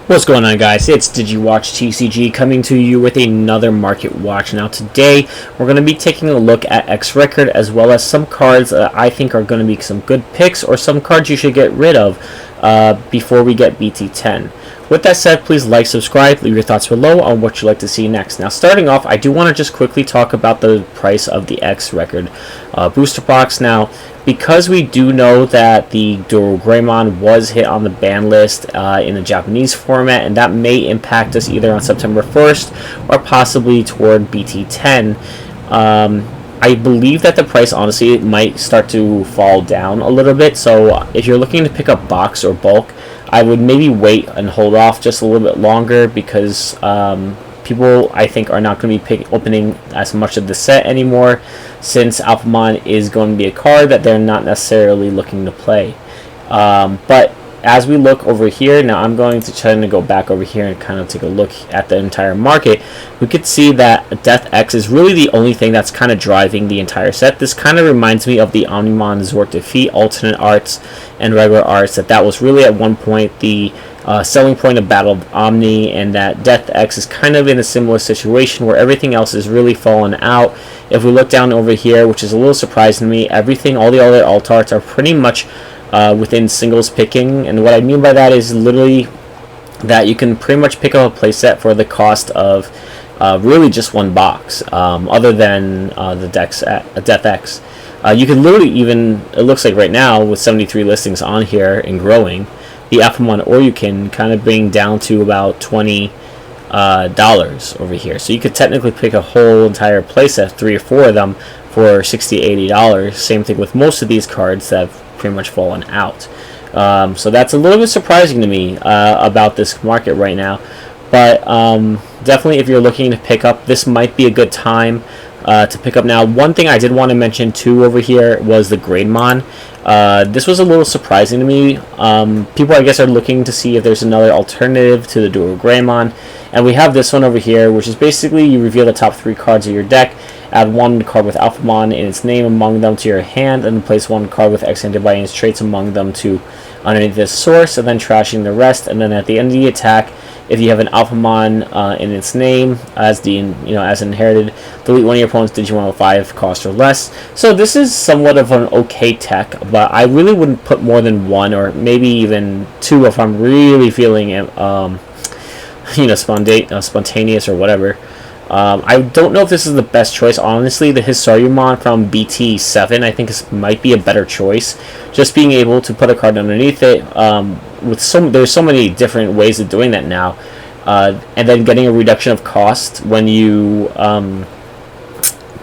What's going on, guys? It's Digimon TCG coming to you with another market watch. Now today we're going to be taking a look at X Record as well as some cards that I think are going to be some good picks or some cards you should get rid of before we get BT10. With that said, please like, subscribe, leave your thoughts below on what you'd like to see next. Now starting off, I do want to just quickly talk about the price of the X Record booster box. Now, because we do know that the Digimon was hit on the ban list in the Japanese format, and that may impact us either on September 1st or possibly toward BT10, I believe that the price honestly might start to fall down a little bit. So if you're looking to pick up box or bulk, I would maybe wait and hold off just a little bit longer because people, I think, are not going to be opening as much of the set anymore, since Alphamon is going to be a card that they're not necessarily looking to play. But as we look over here, now I'm going to try to go back over here and kind of take a look at the entire market. We could see that Death X is really the only thing that's kind of driving the entire set. This kind of reminds me of the Omnimon Zork Defeat alternate arts and regular arts, that was really at one point the selling point of Battle of Omni, and that Death X is kind of in a similar situation where everything else is really fallen out. If we look down over here, which is a little surprising to me, all the other alt arts are pretty much within singles picking, and what I mean by that is literally that you can pretty much pick up a playset for the cost of really just one box, other than the Death X. You can literally even, it looks like right now with 73 listings on here and growing, the Alphamon, or you can kind of bring down to about $20 over here. So you could technically pick a whole entire playset, 3 or 4 of them, for $60, $80. Same thing with most of these cards that have pretty much fallen out. So that's a little bit surprising to me about this market right now. But definitely, if you're looking to pick up, this might be a good time to pick up. Now, one thing I did want to mention too over here was the Digimon. This was a little surprising to me. People, I guess, are looking to see if there's another alternative to the Digimon, and we have this one over here, which is basically you reveal the top 3 cards of your deck, add 1 card with Alphamon in its name among them to your hand, and place 1 card with X antibody and its traits among them to underneath this source, and then trashing the rest. And then at the end of the attack, if you have an Alphamon in its name as inherited, delete one of your opponent's Digimon with 5 cost or less. So this is somewhat of an okay tech, but I really wouldn't put more than 1 or maybe even 2 if I'm really feeling spontaneous or whatever. I don't know if this is the best choice, honestly. The Hisarumon from BT7 I think might be a better choice. Just being able to put a card underneath it, there's so many different ways of doing that now, and then getting a reduction of cost when you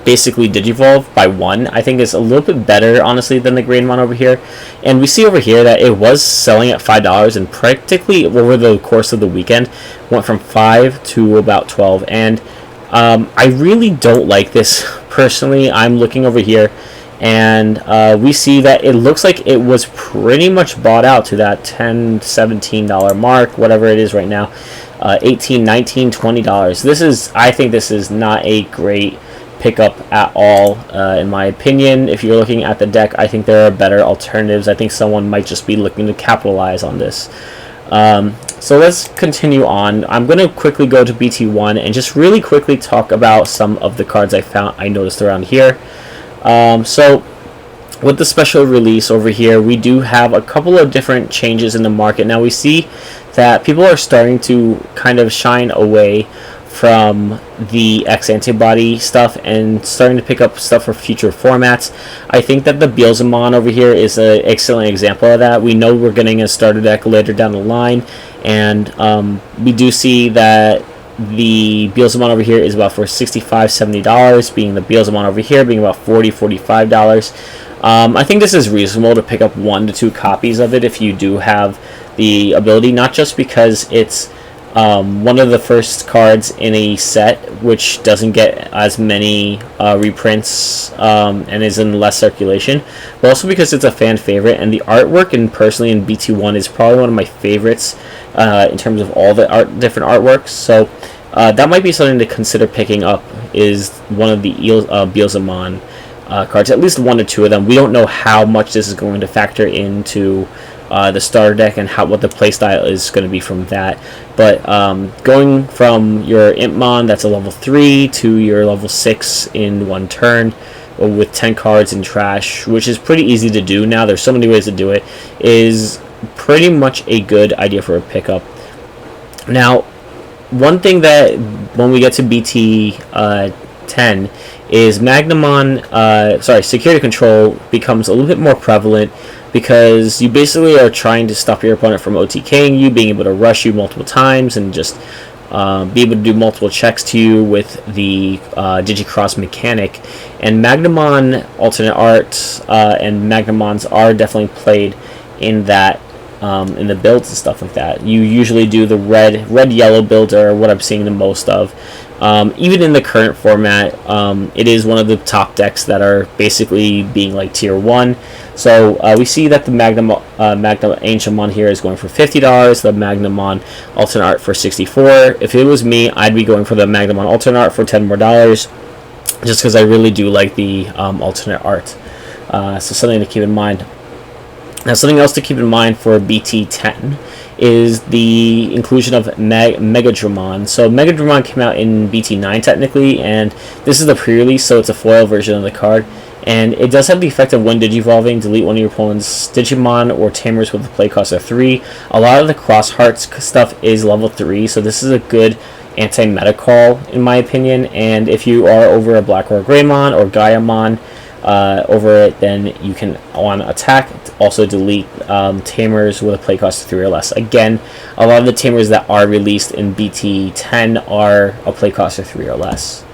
basically Digivolve by 1, I think is a little bit better, honestly, than the Digimon over here. And we see over here that it was selling at $5, and practically over the course of the weekend went from 5 to about 12. And I really don't like this personally. I'm looking over here, and we see that it looks like it was pretty much bought out to that $10, $17 mark, whatever it is right now, $18, $19, $20. I think this is not a great pickup at all, in my opinion. If you're looking at the deck, I think there are better alternatives. I think someone might just be looking to capitalize on this. So let's continue on. I'm going to quickly go to BT1 and just really quickly talk about some of the cards I noticed around here. So with the special release over here, we do have a couple of different changes in the market. Now we see that people are starting to kind of shine away from the X antibody stuff and starting to pick up stuff for future formats. I think that the Digimon over here is an excellent example of that. We know we're getting a starter deck later down the line, and we do see that the Digimon over here is about for $65, $70, being the Digimon over here being about $40, $45. I think this is reasonable to pick up 1 to 2 copies of it if you do have the ability, not just because it's one of the first cards in a set which doesn't get as many reprints and is in less circulation, but also because it's a fan favorite, and the artwork, and personally in BT1, is probably one of my favorites in terms of all the different artworks. So that might be something to consider picking up, is one of the Digimon cards, at least 1 or 2 of them. We don't know how much this is going to factor into the starter deck and what the playstyle is going to be from that. But going from your Impmon that's a level 3 to your level 6 in one turn with 10 cards in trash, which is pretty easy to do now. There's so many ways to do it, is pretty much a good idea for a pickup. Now, one thing that when we get to BT10 is Security Control becomes a little bit more prevalent, because you basically are trying to stop your opponent from OTKing you, being able to rush you multiple times, and just be able to do multiple checks to you with the Digicross mechanic. And Magnamon alternate art and Magnamons are definitely played in that in the builds and stuff like that. You usually do the red-yellow build, or what I'm seeing the most of. Even in the current format, it is one of the top decks that are basically being like tier 1. So we see that the Magnum Ancientmon here is going for $50, the Magnamon alternate art for $64. If it was me, I'd be going for the Magnamon alternate art for $10 more, just because I really do like the alternate art. So something to keep in mind. Now, something else to keep in mind for BT10 is the inclusion of Megadramon. So Megadramon came out in BT9 technically, and this is the pre-release, so it's a foil version of the card. And it does have the effect of when Digivolving, delete one of your opponent's Digimon or Tamers with a play cost of 3. A lot of the Cross Hearts stuff is level 3, so this is a good anti-meta call, in my opinion. And if you are over a Black or Greymon or Gaiamon over it, then you can, on attack, also delete Tamers with a play cost of 3 or less. Again, a lot of the Tamers that are released in BT10 are a play cost of 3 or less.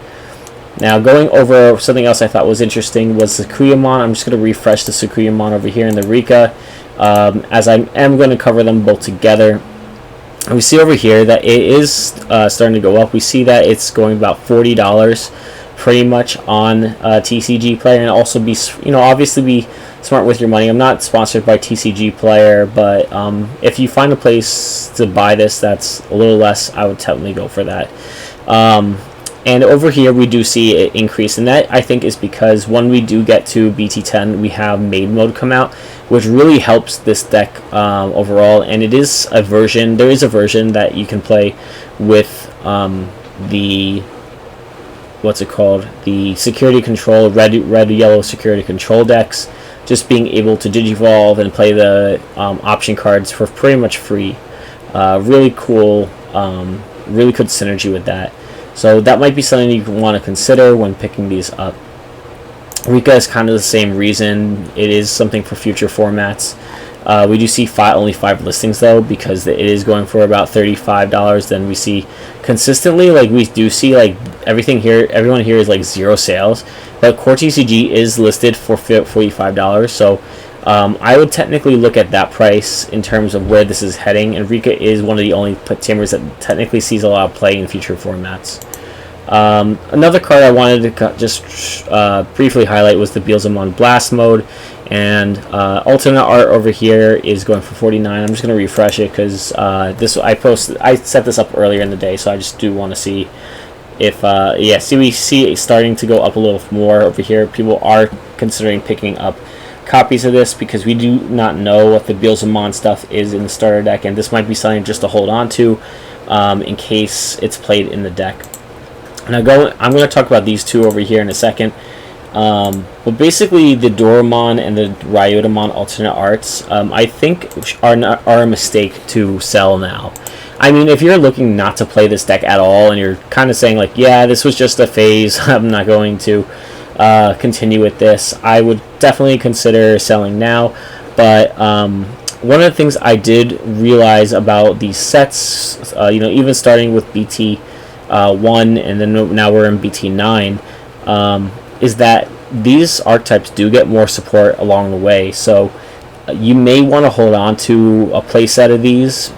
Now, going over something else I thought was interesting was the Sakuyamon. I'm just going to refresh the Sakuyamon over here in the Rika, as I am going to cover them both together. And we see over here that it is starting to go up. We see that it's going about $40 pretty much on TCG Player, and also obviously be smart with your money. I'm not sponsored by TCG Player, but if you find a place to buy this that's a little less, I would definitely go for that. And over here we do see an increase, and that I think is because when we do get to BT10, we have Maid Mode come out, which really helps this deck overall. And it is a version. There is a version that you can play with the the Security Control red-yellow Security Control decks. Just being able to Digivolve and play the option cards for pretty much free. Really cool. Really good synergy with that. So that might be something you want to consider when picking these up. Rika is kind of the same reason. It is something for future formats. We do see only 5 listings though, because it is going for about $35. Then we see consistently, like we do see like everyone here is like 0 sales, but Core TCG is listed for $45. So I would technically look at that price in terms of where this is heading, and Rika is one of the only Tamers that technically sees a lot of play in future formats. Another card I wanted to just briefly highlight was the Beelzemon Blast Mode, and alternate art over here is going for $49. I'm just going to refresh it because I set this up earlier in the day, so I just do want to see if we see it starting to go up a little more over here. People are considering picking up copies of this because we do not know what the Beelzemon stuff is in the starter deck, and this might be something just to hold on to in case it's played in the deck. Now I'm going to talk about these two over here in a second, but basically the Doramon and the Ryodamon alternate arts I think are a mistake to sell now. I mean, if you're looking not to play this deck at all and you're kind of saying like, yeah, this was just a phase, I'm not going to continue with this, I would definitely consider selling now. But one of the things I did realize about these sets, even starting with BT1 and then now we're in BT9, is that these archetypes do get more support along the way. So you may want to hold on to a playset of these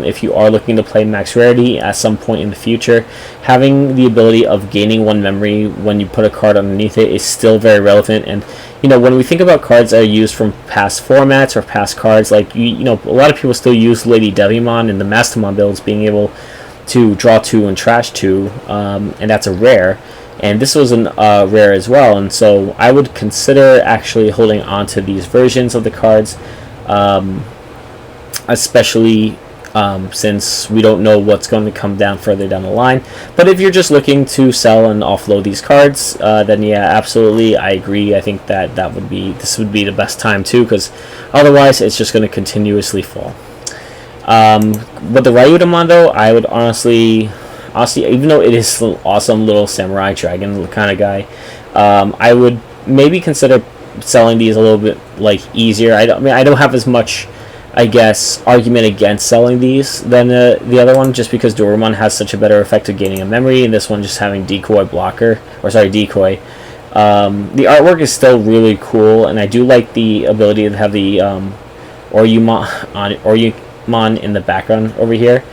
if you are looking to play max rarity at some point in the future. Having the ability of gaining 1 memory when you put a card underneath it is still very relevant. And when we think about cards that are used from past formats or past cards, like a lot of people still use Lady Devimon in the Mastamon builds, being able to draw 2 and trash 2, and that's a rare. And this was a rare as well, and so I would consider actually holding on to these versions of the cards especially since we don't know what's going to come down further down the line. But if you're just looking to sell and offload these cards, then yeah, absolutely, I agree. I think that this would be the best time too, because otherwise it's just going to continuously fall. With the Ryudamon though, I would honestly, even though it is an awesome little samurai dragon kind of guy, I would maybe consider selling these a little bit like easier. I don't have as much, I guess, argument against selling these than the other one, just because Doraemon has such a better effect of gaining a memory, and this one just having decoy. The artwork is still really cool, and I do like the ability to have the Oriyumon in the background over here.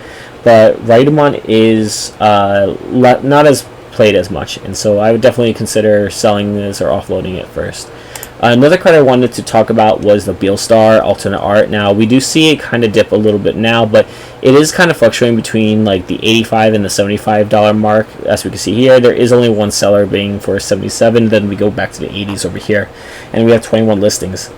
But Ryudamon is not as played as much, and so I would definitely consider selling this or offloading it first. Another card I wanted to talk about was the Beelstar alternate art. Now, we do see it kind of dip a little bit now, but it is kind of fluctuating between like the $85 and the $75 mark. As we can see here, there is only one seller being for $77. Then we go back to the 80s over here, and we have 21 listings.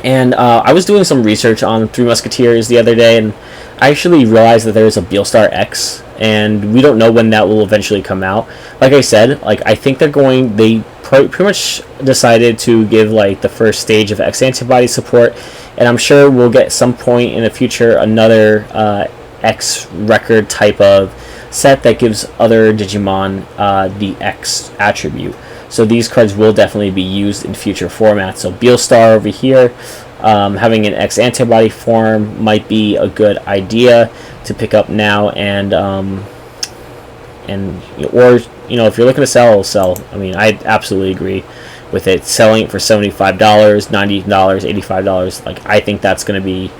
And I was doing some research on Three Musketeers the other day, and I actually realized that there is a Beelstar X, and we don't know when that will eventually come out. Like I said, like I think they pretty much decided to give like the first stage of X antibody support, and I'm sure we'll get some point in the future another X record type of set that gives other Digimon the X attribute. So these cards will definitely be used in future formats. So Beelstar over here, having an X antibody form might be a good idea to pick up now, or if you're looking to sell. I mean, I absolutely agree with it. Selling it for $75, $90, $85, like I think that's going to be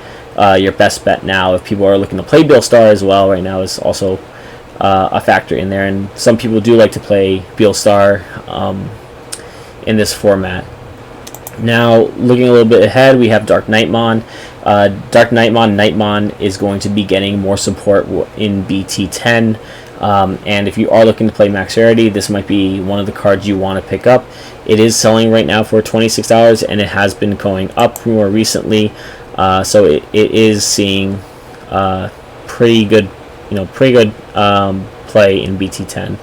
your best bet now. If people are looking to play Beelstar as well, right now is also a factor in there, and some people do like to play Beelstar in this format. Now, looking a little bit ahead, we have Dark Nightmon. Nightmon is going to be getting more support in BT10, and if you are looking to play max rarity, this might be one of the cards you want to pick up. It is selling right now for $26, and it has been going up more recently, so it is seeing pretty good play in BT10.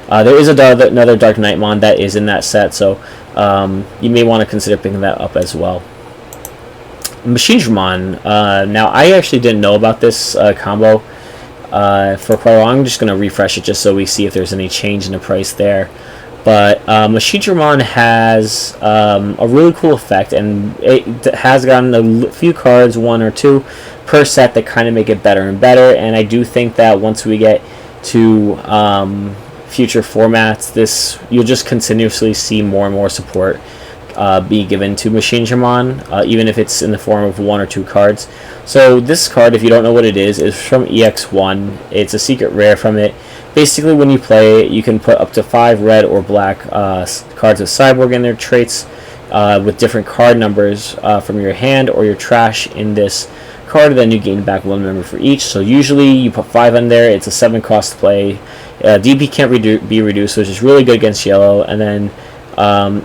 There is another Dark Nightmon that is in that set, so you may want to consider picking that up as well. Machinedramon. Now, I actually didn't know about this combo for quite a while. I'm just going to refresh it just so we see if there's any change in the price there. But Machinedramon has a really cool effect, and it has gotten a few cards, one or two per set, that kind of make it better and better. And I do think that once we get to future formats, you'll just continuously see more and more support be given to Machinedramon, even if it's in the form of one or two cards. So this card, if you don't know what it is from EX1. It's a secret rare from it. Basically, when you play it, you can put up to 5 red or black cards with Cyborg in their traits with different card numbers from your hand or your trash in this card. Then you gain back 1 member for each. So usually you put 5 in there. It's a 7 cost to play. DP can't be reduced, which is really good against yellow. And then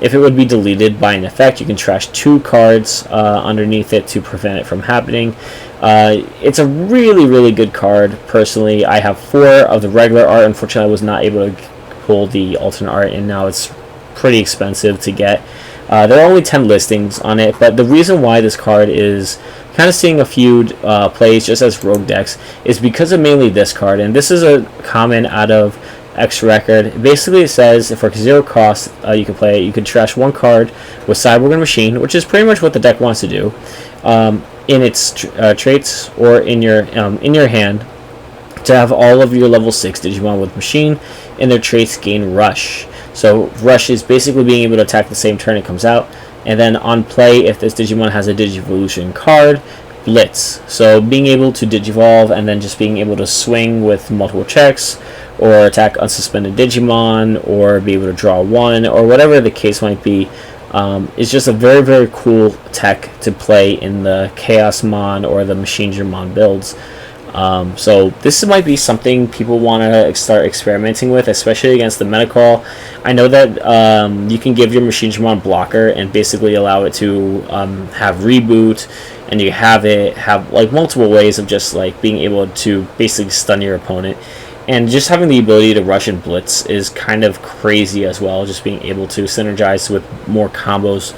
if it would be deleted by an effect, you can trash 2 cards underneath it to prevent it from happening. It's a really, really good card. Personally, I have 4 of the regular art. Unfortunately, I was not able to pull the alternate art, and now it's pretty expensive to get. There are only 10 listings on it, but the reason why this card is kind of seeing a few plays just as rogue decks is because of mainly this card, and this is a comment out of X Record. Basically, it says for 0 cost, you can play it. You can trash 1 card with Cyborg and Machine, which is pretty much what the deck wants to do, in its traits or in your hand, to have all of your level 6 Digimon with Machine and their traits gain Rush. So Rush is basically being able to attack the same turn it comes out, and then on play, if this Digimon has a Digivolution card, Blitz. So being able to Digivolve and then just being able to swing with multiple checks, or attack unsuspended Digimon, or be able to draw 1, or whatever the case might be, is just a very, very cool tech to play in the Chaosmon or the Machinedramon builds. So this might be something people want to start experimenting with, especially against the Metacall. I know that you can give your Machinedramon blocker and basically allow it to have reboot and you have like multiple ways of just like being able to basically stun your opponent. And just having the ability to rush and blitz is kind of crazy as well, just being able to synergize with more combos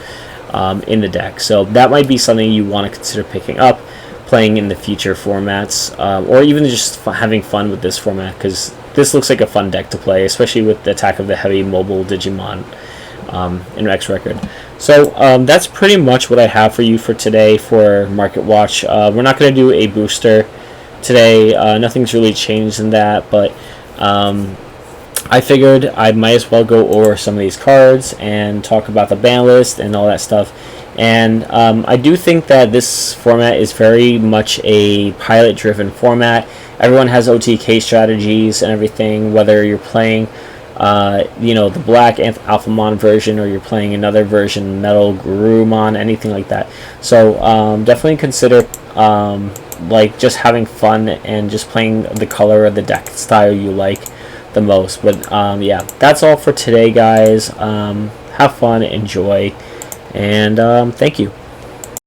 in the deck. So that might be something you want to consider picking up, playing in the future formats, or even just having fun with this format, because this looks like a fun deck to play, especially with the Attack of the Heavy mobile Digimon in X Record. So that's pretty much what I have for you for today for MarketWatch. We're not going to do a booster today. Nothing's really changed in that, but I figured I might as well go over some of these cards and talk about the ban list and all that stuff. And I do think that this format is very much a pilot driven format. Everyone has OTK strategies and everything, whether you're playing the black Alphamon version or you're playing another version, Metal Garurumon, anything like that. So definitely consider like just having fun and just playing the color of the deck style you like the most. But yeah, that's all for today, guys. Have fun, enjoy, and thank you.